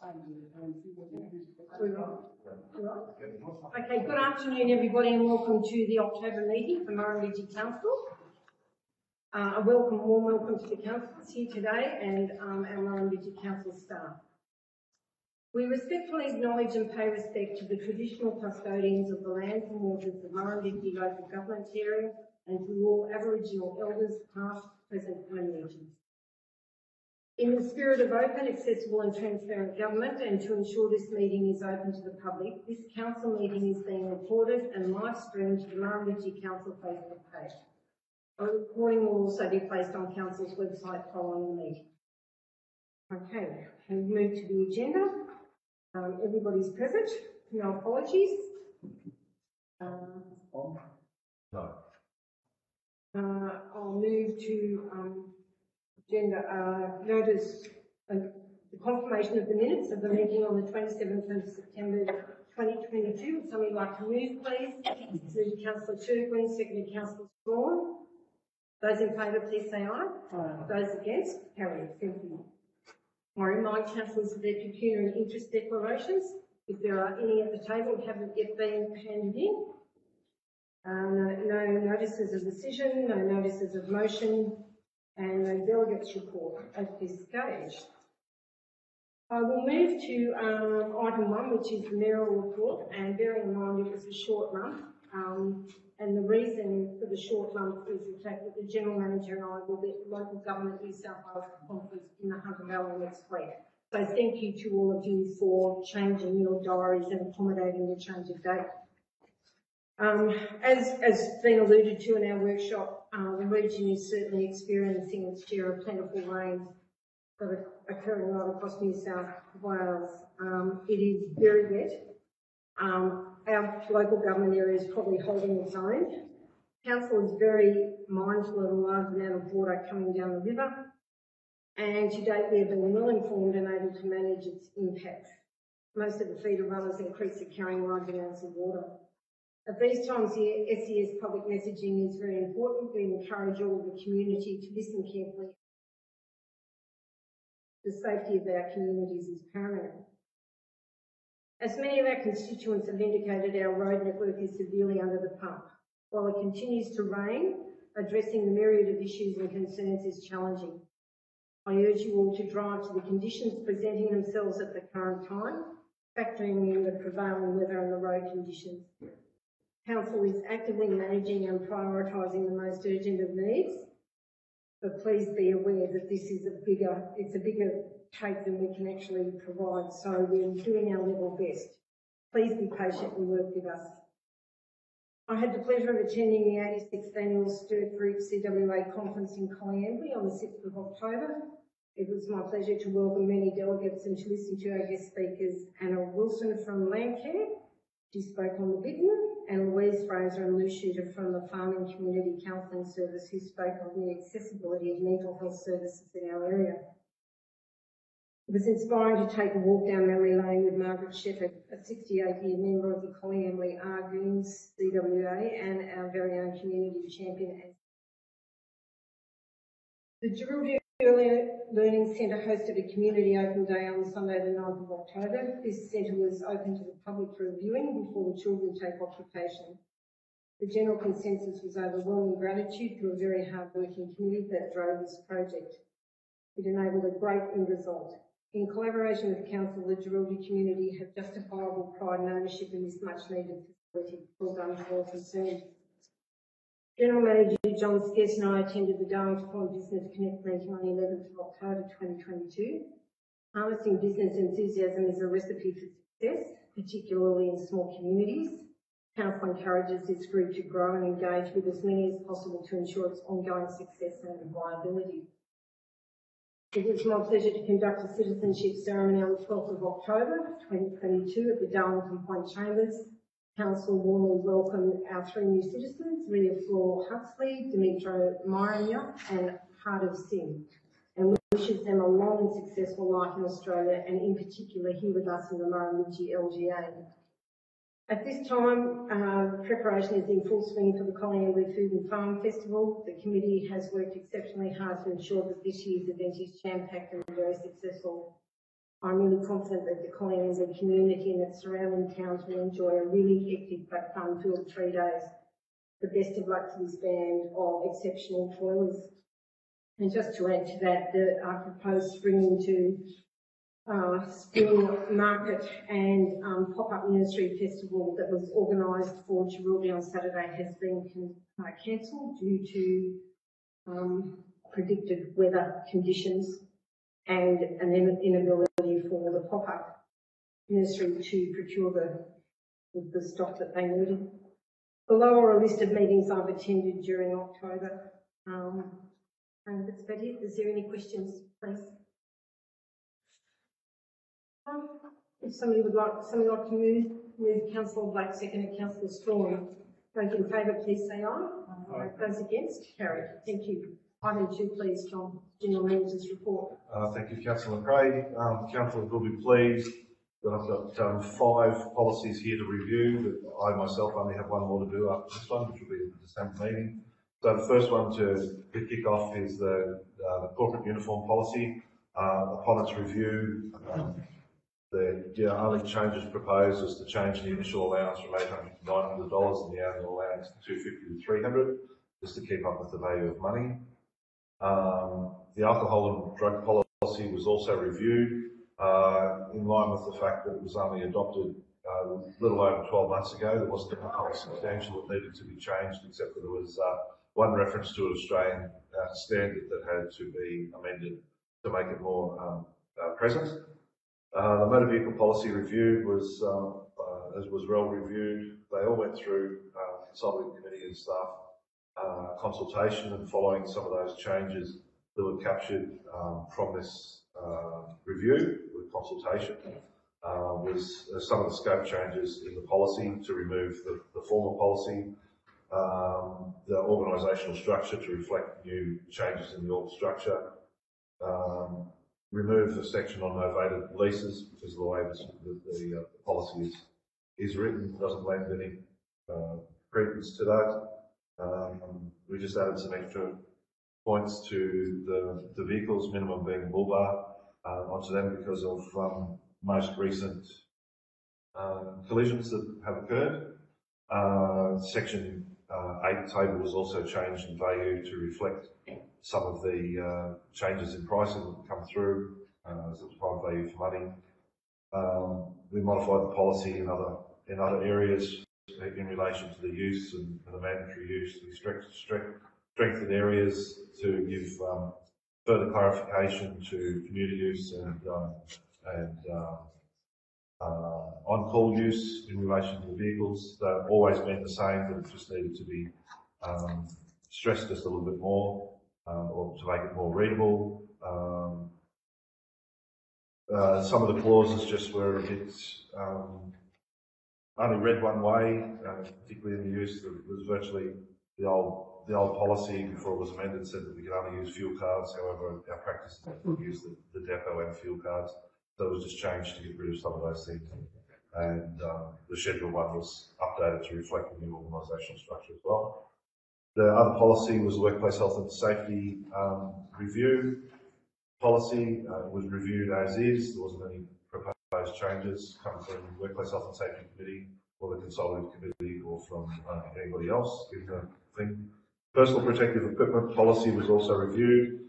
Okay, good afternoon everybody and welcome to the October meeting for Murrumbidgee Council. A warm welcome to the councillors here today and our Murrumbidgee Council staff. We respectfully acknowledge and pay respect to the traditional custodians of the lands and waters of Murrumbidgee local government area and to all Aboriginal elders past, present and emerging. In the spirit of open, accessible and transparent government and to ensure this meeting is open to the public, this council meeting is being recorded and live streamed to the Murrumbidgee Council Facebook page. A recording will also be placed on Council's website following the meeting. Okay, we move to the agenda. Everybody's present. No apologies. I'll move to agenda notice the confirmation of the minutes of the meeting on the 27th of September 2022. Would somebody like to move, please? Moved Councillor Turquin, seconded Councillor Strawn. Those in favour, please say aye. Aye. Those against, carried. Thank you. I remind councillors of their pecuniary interest declarations. If there are any at the table that haven't yet been handed in. No notices of decision, no notices of motion, and no delegates report at this stage. I will move to item 1, which is the mayoral report, and bearing in mind it was a short month, and the reason for the short month is the fact that the General Manager and I will be at the Local Government New South Wales conference in the Hunter Valley next week. So thank you to all of you for changing your diaries and accommodating the change of date. As been alluded to in our workshop, the region is certainly experiencing its share of plentiful rains that are occurring right across New South Wales. It is very wet. Our local government area is probably holding its own. Council is very mindful of the large amount of water coming down the river, and to date we have been well informed and able to manage its impacts. Most of the feeder runners and creeks are carrying large amounts of water. At these times, the SES public messaging is very important. We encourage all of the community to listen carefully. The safety of our communities is paramount. As many of our constituents have indicated, our road network is severely under the pump. While it continues to rain, addressing the myriad of issues and concerns is challenging. I urge you all to drive to the conditions presenting themselves at the current time, factoring in the prevailing weather and the road conditions. Council is actively managing and prioritising the most urgent of needs, but please be aware that this is a bigger cake than we can actually provide, so we're doing our level best. Please be patient and work with us. I had the pleasure of attending the 86th Annual Sturt Group CWA Conference in Coleambally on the 6th of October. It was my pleasure to welcome many delegates and to listen to our guest speakers, Anna Wilson from Landcare, she spoke on the Bidden, and Louise Fraser and Lou Shooter from the Farming Community Counselling Service, who spoke on the accessibility of mental health services in our area. It was inspiring to take a walk down memory lane with Margaret Shepherd, a 68-year member of the Coleambally Argoons CWA and our very own community champion. The Jerilderie Early Learning Centre hosted a community open day on Sunday the 9th of October. This centre was open to the public for viewing before the children take occupation. The general consensus was overwhelming gratitude to a very hard-working committee that drove this project. It enabled a great end result. In collaboration with Council, the Jerilderie community have justifiable pride and ownership in this much-needed facility. Well done to all concerned. General Manager John Skess and I attended the Darling Point Business Connect meeting on the 11th of October 2022. Harnessing business enthusiasm is a recipe for success, particularly in small communities. Council encourages this group to grow and engage with as many as possible to ensure its ongoing success and viability. It was my pleasure to conduct a citizenship ceremony on the 12th of October 2022 at the Darlington Point Chambers. Council warmly welcomed our 3 new citizens, Ria Flor Huxley, Dimitro Myriam and Heart of Sin, and wishes them a long and successful life in Australia and in particular here with us in the Murrumbidgee LGA. At this time, preparation is in full swing for the Coleambally Food and Farm Festival. The committee has worked exceptionally hard to ensure that this year's event is jam-packed and very successful. I'm really confident that the Collingwood community and its surrounding towns will enjoy a really hectic but fun-filled 3 days. The best of luck to this band of exceptional toilers. And just to add to that, the proposed spring market and pop-up nursery festival that was organised for Chirruby on Saturday has been cancelled due to predicted weather conditions and an inability for the pop-up nursery to procure the stock that they needed. Below are a list of meetings I've attended during October. And that's about it. Is there any questions, please? If somebody would like to move Councillor Blake, seconded Councillor Strong. Those in favour, please say aye. Aye. Those against, carried. Thank you. Item 2, please, John. General Manager's report. Thank you, Councillor Craig. Councillor will be pleased that I've got 5 policies here to review, but I myself only have one more to do after this one, which will be at the December meeting. So the first one to kick off is the corporate uniform policy. Upon its review, the only changes proposed was to change the initial allowance from $800 to $900 and the annual allowance to $250 to $300, just to keep up with the value of money. The alcohol and drug policy was also reviewed in line with the fact that it was only adopted a little over 12 months ago. There wasn't anything substantial that needed to be changed, except that there was one reference to an Australian standard that had to be amended to make it more present. The motor vehicle policy review was well reviewed. They all went through consultative committee and staff consultation, and following some of those changes that were captured from this review with consultation was some of the scope changes in the policy to remove the former policy, the organisational structure to reflect new changes in the org structure, remove the section on novated leases because of the way the policy is written. It doesn't lend any credence to that. We just added some extra points to the vehicles, minimum being bull bar, onto them because of most recent collisions that have occurred. Section 8 table was also changed in value to reflect some of the changes in pricing that come through as it was part of value for money. We modified the policy in other areas in relation to the use and the mandatory use, the strengthened areas to give further clarification to commuter use and on-call use in relation to the vehicles. They've always been the same, but it just needed to be stressed just a little bit more, or to make it more readable. Some of the clauses just were a bit only read one way, particularly in the use. There was virtually the old policy before it was amended said that we could only use fuel cards. However, our practice is that we use the depot and fuel cards. So it was just changed to get rid of some of those things. And the Schedule 1 was updated to reflect the new organisational structure as well. The other policy was the Workplace Health and Safety Review policy. It was reviewed as is. There wasn't any proposed changes coming from the Workplace Health and Safety Committee or the Consultative Committee or from anybody else in the thing. Personal protective equipment policy was also reviewed.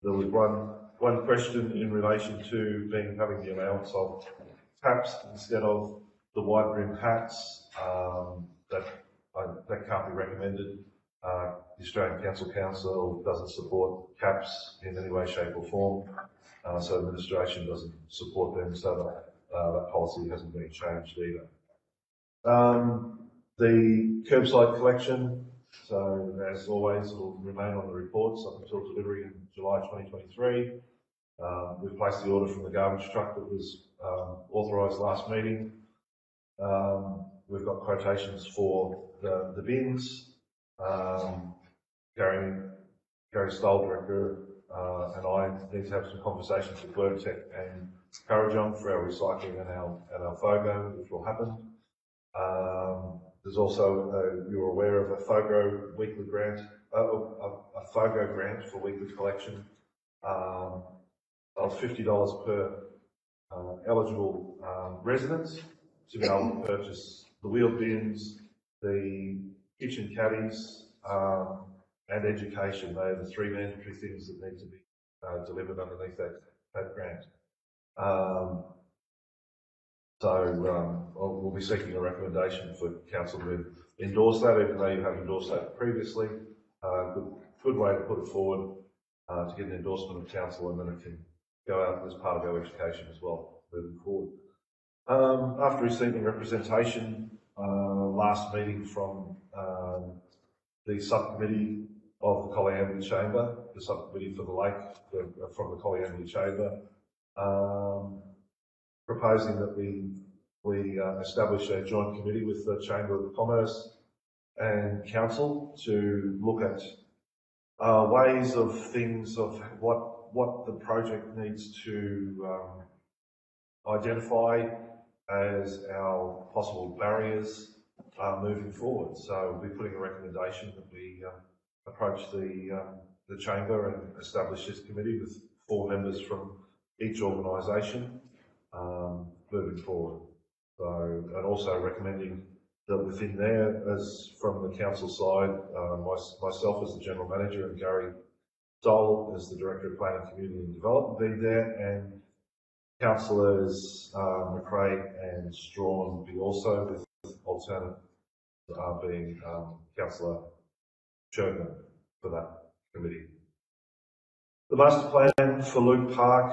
There was one question in relation to having the allowance of caps instead of the wide brim hats. That can't be recommended. The Australian Council doesn't support caps in any way, shape or form, so administration doesn't support them, so that policy hasn't been changed either. The curbside collection, so as always, will remain on the reports up until delivery in July 2023. We've placed the order from the garbage truck that was authorised last meeting. We've got quotations for the bins. Gary Stoll, Director, and I need to have some conversations with WordTech and Currajong for our recycling and our FOGO, which will happen. There's also, you're aware of a FOGO weekly grant, a FOGO grant for weekly collection of $50 per eligible residents to be able to purchase the wheeled bins, the kitchen caddies, and education. They are the three mandatory things that need to be delivered underneath that grant. We'll be seeking a recommendation for council to endorse that, even though you have endorsed that previously. Good way to put it forward to get an endorsement of council, and then it can go out as part of our education as well moving forward. After receiving representation last meeting from the subcommittee of the Colliambly Chamber, the subcommittee for the lake from the Colliambly Chamber, proposing that we establish a joint committee with the Chamber of Commerce and Council to look at ways of things of what the project needs to identify as our possible barriers moving forward. So we'll be putting a recommendation that we approach the Chamber and establish this committee with 4 members from each organisation moving forward. So, and also recommending that within there, as from the council side, myself as the General Manager and Gary Dole as the Director of Planning, Community and Development be there, and Councillors McRae and Strawn be also, with alternate being Councillor Sherman for that committee. The master plan for Luke Park,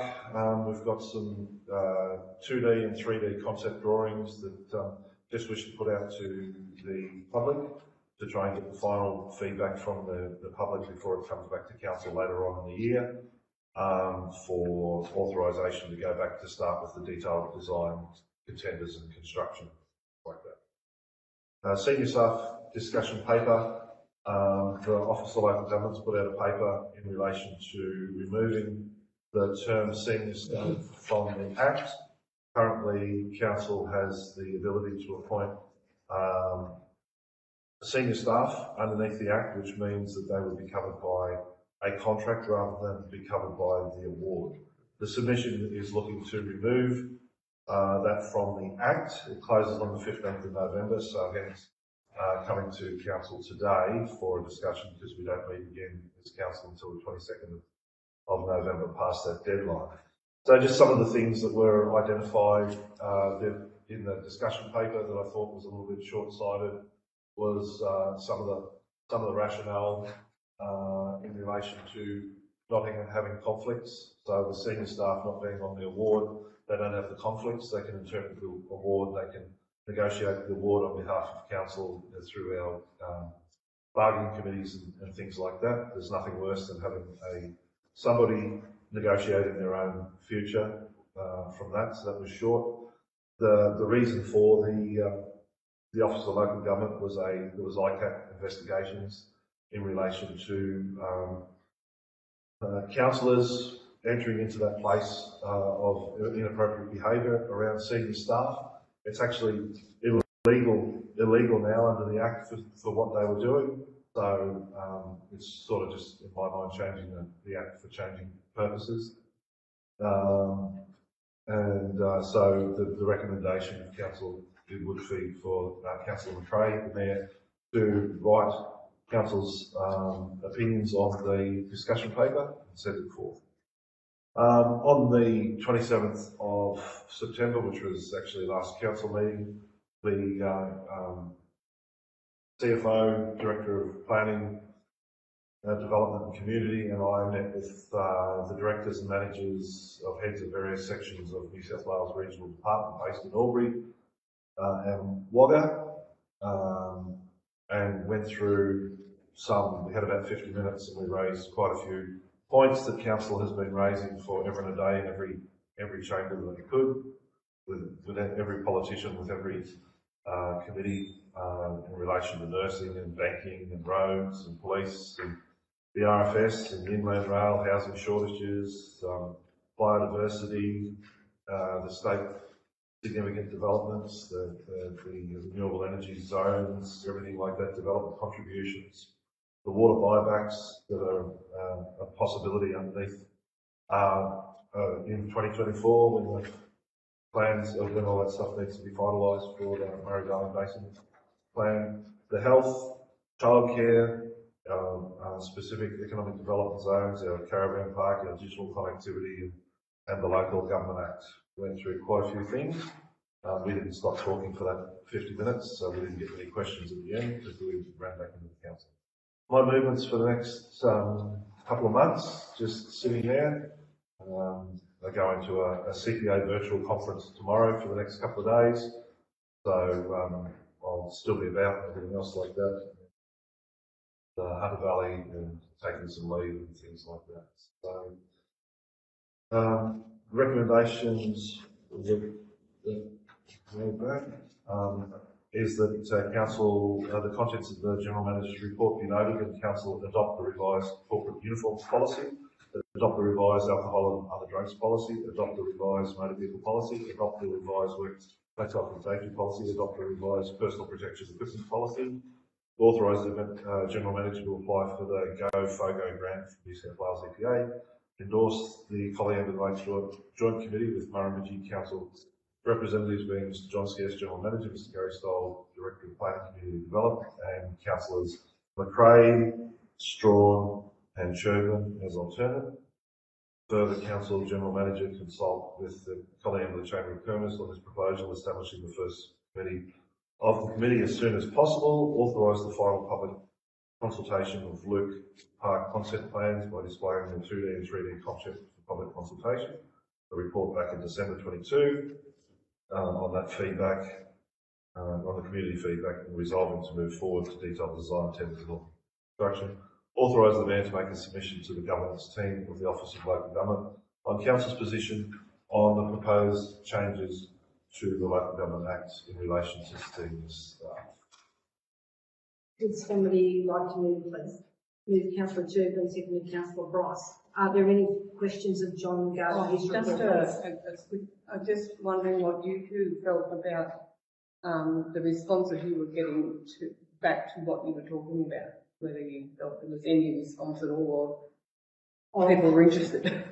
we've got some 2D and 3D concept drawings that just wish to put out to the public to try and get the final feedback from the public before it comes back to council later on in the year for authorisation to go back to start with the detailed design, contenders and construction, like that. Senior staff discussion paper. The Office of Local Government's put out a paper in relation to removing the term senior staff from the Act. Currently, Council has the ability to appoint senior staff underneath the Act, which means that they would be covered by a contract rather than be covered by the award. The submission is looking to remove that from the Act. It closes on the 15th of November, so hence coming to Council today for a discussion, because we don't meet again as Council until the 22nd of November, past that deadline. So just some of the things that were identified in the discussion paper that I thought was a little bit short-sighted was some of the rationale in relation to not having conflicts. So the senior staff not being on the award, they don't have the conflicts. They can interpret the award, they can negotiate the award on behalf of council through our bargaining committees and things like that. There's nothing worse than having somebody negotiating their own future from that. So that was short. The reason for the Office of Local Government was there was ICAP investigations in relation to councillors entering into that place of inappropriate behaviour around senior staff. It's actually illegal now under the Act for what they were doing. So it's sort of just, in my mind, changing the Act for changing purposes. So the recommendation of Council would be for Councillor McRae, the Mayor, to write Council's opinions on the discussion paper and send it forth. On the 27th of September, which was actually last council meeting, the CFO, Director of Planning, Development and Community, and I met with the directors and managers of heads of various sections of New South Wales Regional Department based in Albury and Wagga, and went through we had about 50 minutes and we raised quite a few points that Council has been raising for ever and a day in every chamber that it could, with every politician, with every committee in relation to nursing and banking and roads and police and the RFS and the inland rail, housing shortages, biodiversity, the state significant developments, the renewable energy zones, everything like that, development contributions, the water buybacks that are a possibility underneath in 2024 when plans of when all that stuff needs to be finalised for the Murrumbidgee Basin plan. The health, childcare, specific economic development zones, our caravan park, our digital connectivity, and the Local Government Act. Went through quite a few things. We didn't stop talking for that 50 minutes, so we didn't get any questions at the end because we ran back into the council. My movements for the next couple of months, just sitting there. I go into a CPA virtual conference tomorrow for the next couple of days, so I'll still be about and everything else like that. The Hunter Valley and taking some leave and things like that. So, recommendations is that council, the contents of the General Manager's report be noted and council adopt the revised corporate uniforms policy, adopt the revised alcohol and other drugs policy, adopt the revised motor vehicle policy, adopt the revised workplace health and safety policy, adopt the revised personal protection equipment policy, authorise the General Manager to apply for the GO-FOGO grant for New South Wales EPA, endorse the Colleander Lakes Joint Committee with Murrumbidgee Council representatives being Mr John Scarce, General Manager, Mr Gary Stoll, Director of Planning and Community Development, and Councillors McRae, Strawn and Sherburn as alternate. Further, Council General Manager consult with the Colleander Chamber of Commerce on this proposal, establishing the first committee of the committee as soon as possible. Authorise the final public consultation of Luke Park concept plans by displaying the 2D and 3D concept for public consultation. A report back in December 22 on that feedback, on the community feedback, and resolving to move forward to detailed design, tenders and construction. Authorise the mayor to make a submission to the governance team of the Office of Local Government on council's position on the proposed changes to the Local Government Act in relation to senior staff. Would somebody like to move, please? Move Councillor Sherburn, second Councillor Bryce. Are there any questions of John regarding his report? I'm just wondering what you two felt about the responses you were getting back to what you were talking about, whether you felt there was any response at all or people were interested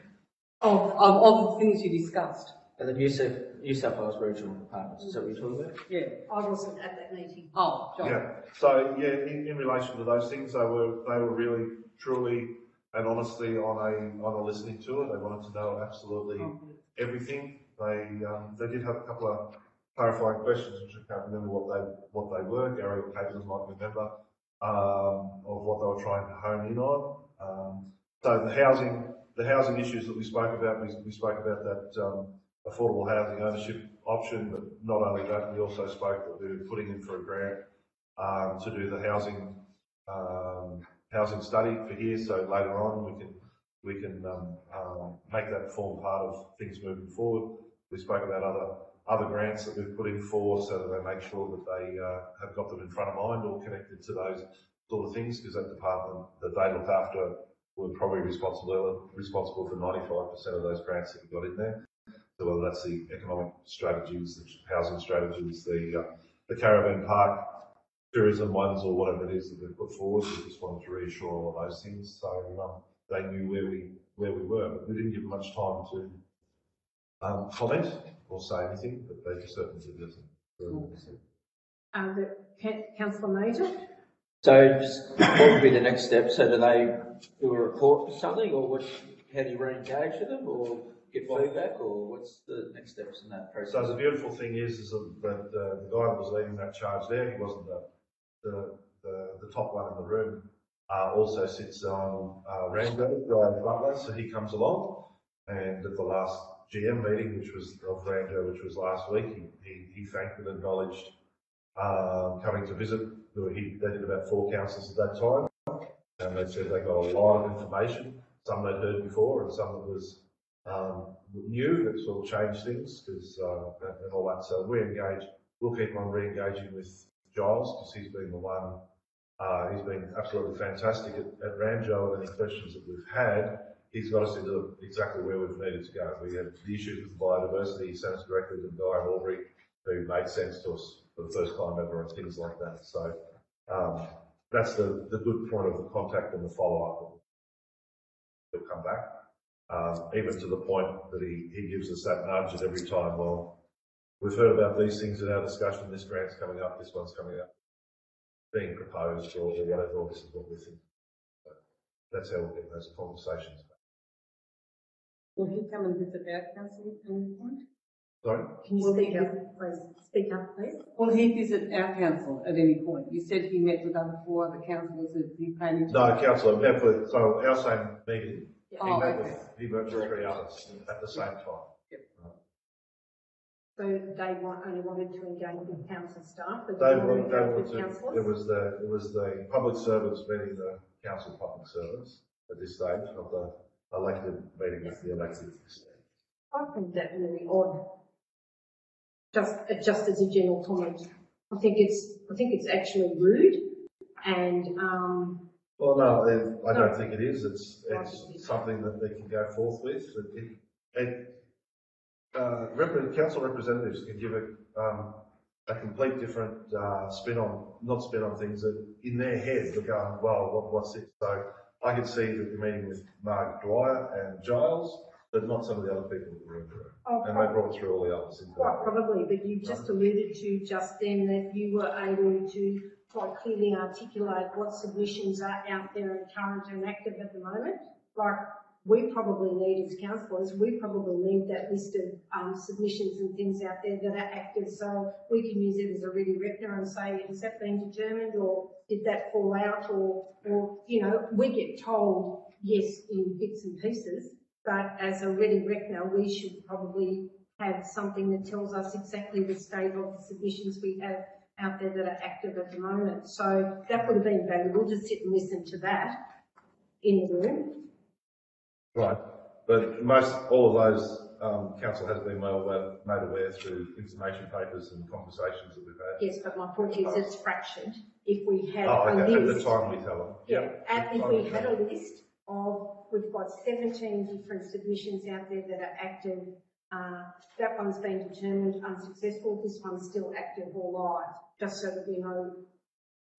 of the things you discussed. And the New South Wales Regional Departments, is that what you're talking about? Yeah. I wasn't at that meeting. Oh, John. Yeah. So yeah, in relation to those things, they were really, truly and honestly on a listening tour. They wanted to know absolutely everything. They did have a couple of clarifying questions, which I can't remember what they were. Gary or Caitlin might remember of what they were trying to hone in on. So the housing issues that we spoke about, we spoke about that affordable housing ownership option, but not only that, we also spoke that we were putting in for a grant to do the housing study for here. So later on, we can make that form part of things moving forward. We spoke about other grants that we've put in for, so that they make sure that they have got them in front of mind or connected to those sort of things, because that department that they look after were probably responsible for 95% of those grants that we got in there. So whether that's the economic strategies, the housing strategies, the caravan park, tourism ones, or whatever it is that they've put forward, we just wanted to reassure all of those things. So they knew where we were, but we didn't give them much time to comment or say anything, but they certainly did listen. Councillor Major? So just what would be the next step? So do they do a report for something, or how do you re-engage with them, or get feedback, or what's the next steps in that process? So the beautiful thing is that the guy that was leading that charge there, he wasn't the top one in the room, also sits on Rando, Brian Butler, so he comes along, and at the last GM meeting, which was of Rando, which was last week, he thanked and acknowledged coming to visit. They did about 4 councils at that time, and they said they got a lot of information, some they'd heard before and some that was new, that sort of changed things, because and all that. So we'll keep on re-engaging with Giles, because he's been the one, he's been absolutely fantastic at Ranjo, and any questions that we've had, he's got us into exactly where we've needed to go. We had the issues with biodiversity, he sent us directly to Guy Aubrey, who made sense to us for the first time ever, and things like that. So that's the good point of the contact and the follow-up. He'll come back, even to the point that he gives us that nudge at every time. Well, we've heard about these things in our discussion, this grant's coming up, this one's coming up, being proposed or whatever, or this is what we think. So that's how we'll get those conversations. Will he come and visit our council at any point? Sorry? Can you speak up, please? Speak up, please. Will he visit our council at any point? You said he met with four other councillors. Is he planning to? No, councillor, met with, so our same meeting, Oh, he met okay. with, he met with 3 others at the same time. So they only wanted to engage with council staff, but They they wanted to engage wanted with to, councillors? it was the public servants meeting the council public servants at this stage of the elected meeting with the elected. I find that really odd. Just as a general comment, I think it's actually rude, and Well, no, I don't think it is. It's something that they can go forth with. Council representatives can give a complete different not spin on things that in their head they're going, well, what's it? So I could see that the meeting with Mark Dwyer and Giles, but not some of the other people that were in the room. And they brought through all the others. Quite probably, but you just alluded to just then that you were able to quite clearly articulate what submissions are out there and current and active at the moment. Like, we probably need, as councillors, we probably need that list of submissions and things out there that are active, so we can use it as a ready reckoner and say, has that been determined, or did that fall out, or you know, we get told yes in bits and pieces, but as a ready reckoner, we should probably have something that tells us exactly the state of the submissions we have out there that are active at the moment. So that would have been valuable to sit and listen to that in the room. Right, but all of those, council has been made aware through information papers and conversations that we've had. Yes, but my point is it's fractured. If we had Okay, a at list, the time we tell them. yeah, if we had a list of, we've got 17 different submissions out there that are active. That one's been determined unsuccessful. This one's still active or live, just so that we know,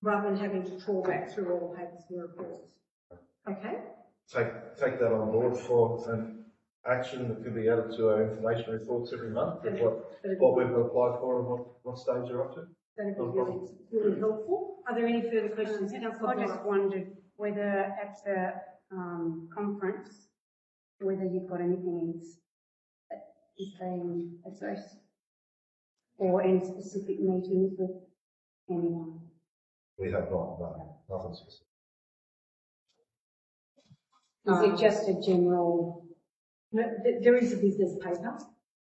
rather than having to trawl back through all papers and reports. Okay. Take that on board for an action that can be added to our information reports every month of what we've applied for and what stage you're up to. That'd be really, really helpful. Are there any further questions? I just wondered whether at the conference, whether you've got anything that is being addressed or any specific meetings with anyone. We have not, no, nothing specific. Is it just a general? No, there is a business paper,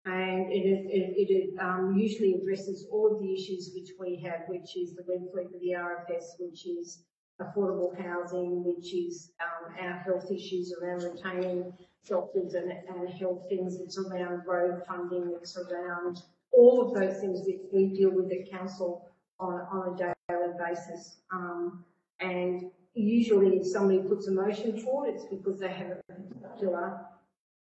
and it usually addresses all of the issues which we have, which is the red fleet of the RFS, which is affordable housing, which is our health issues around retaining doctors and health things. It's around road funding. It's around all of those things that we deal with at council on a daily basis. And usually if somebody puts a motion forward, it's because they have a particular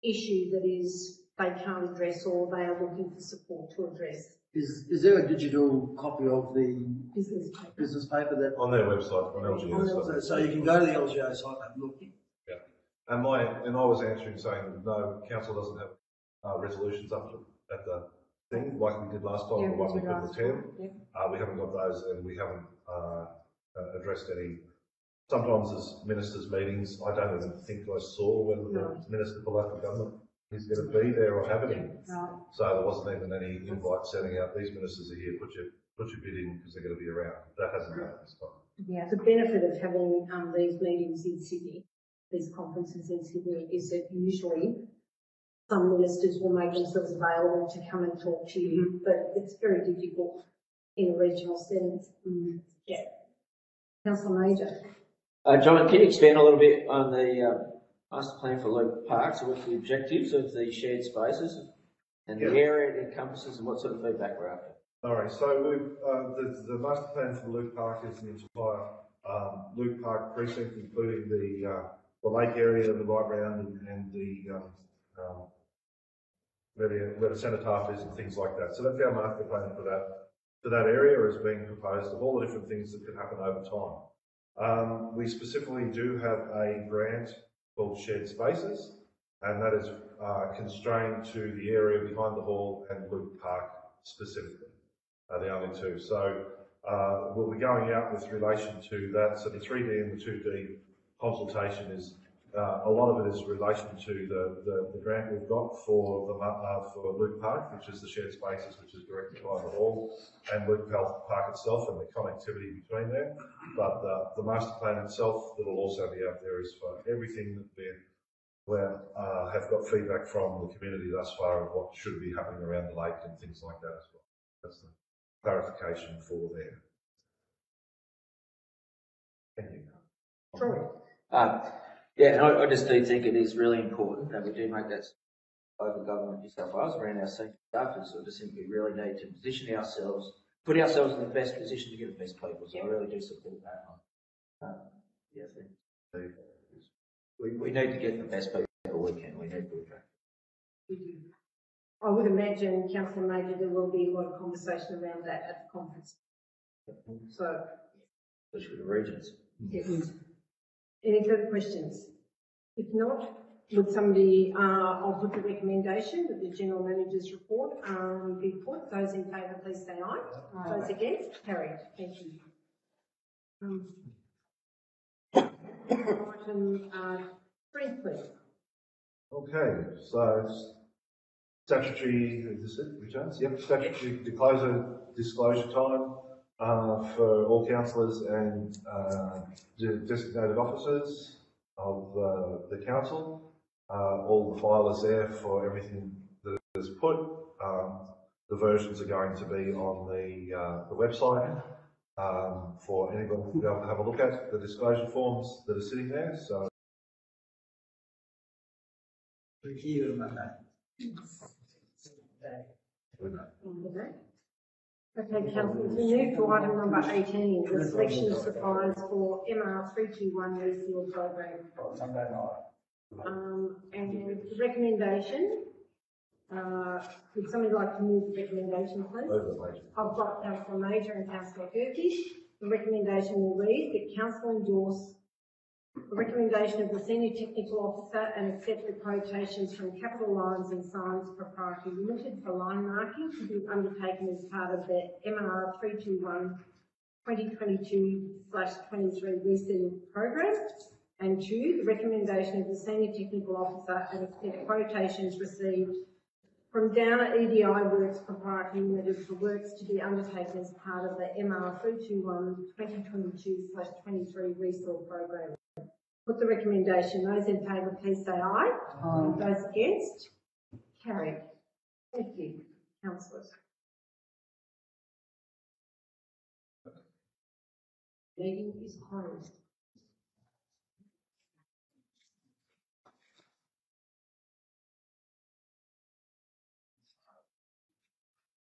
issue that is they can't address or they are looking for support to address. Is there a digital copy of the Business paper that? On their website, on LGO. So you can go to the LGO site and look. Yeah. And I was answering saying that no, council doesn't have resolutions up at the thing like we did last time, the one we could attend. Yeah. We haven't got those, and we haven't addressed any. Sometimes as ministers' meetings, I don't even think I saw whether the Minister for Local Government is going to be there or have any. No. So there wasn't even any invite setting out. These ministers are here. Put your bid in because they're going to be around. That hasn't happened this time. Yeah. The benefit of having these meetings in Sydney, these conferences in Sydney, is that usually some ministers will make themselves available to come and talk to you, but it's very difficult in a regional setting. Yeah. Councillor Major. John, can you expand a little bit on the master plan for Luke Park? So what's the objectives of the shared spaces and the area it encompasses and what sort of feedback we're after? All right, so we've, the master plan for Luke Park is the entire Luke Park precinct, including the lake area, the right round and the where the cenotaph is and things like that. So that's our master plan for that area is being proposed of all the different things that could happen over time. We specifically do have a grant called Shared Spaces, and that is constrained to the area behind the hall and Luke Park specifically, are the only two. So we'll be going out with relation to that. So the 3D and the 2D consultation is, a lot of it is in relation to the grant we've got for Luke Park, which is the shared spaces, which is directed by the hall, and Luke Park itself and the connectivity between there. But the master plan itself that will also be out there is for everything that we have got feedback from the community thus far of what should be happening around the lake and things like that as well. That's the clarification for there. Thank you. Troy. Yeah, and I just do think it is really important that we do make that local government New South Wales around our senior staffers. So I just think we really need to position ourselves, put ourselves in the best position to get the best people. So I really do support that one. Yeah, I think we need to get the best people we can. We need to attract. I would imagine, Councillor Major, there will be a lot of conversation around that at the conference. So, Especially the regions. yes. Any further questions? If not, would somebody, I'll put the recommendation that the General Manager's report be put. Those in favour, please say aye. Aye. Those against, carried. Thank you. Item 3, please. Okay, so statutory, is this it, returns? Yep, statutory disclosure time for all councillors and designated officers of the council. All the file is there for everything that is put. The versions are going to be on the website for anybody to be able to have a look at the disclosure forms that are sitting there. So. Thank you. Okay, councillors, we move to item number 18, the selection of suppliers for MR 321 reseal program. And the recommendation, would somebody like to move the recommendation, please? I've got Councillor Major and Councillor Turkish. The recommendation will read that Council endorse the recommendation of the Senior Technical Officer and accept the quotations from Capital Lines and Signs Proprietary Limited for line marking to be undertaken as part of the MR 321 2022/23 reseal program. And 2, the recommendation of the Senior Technical Officer and accept quotations received from Downer EDI Works Proprietary Limited for works to be undertaken as part of the MR 321 2022/23 reseal program. Put the recommendation. Those in favour, please say aye. Aye. Those against? Carried. Thank you, councillors. Meeting is closed.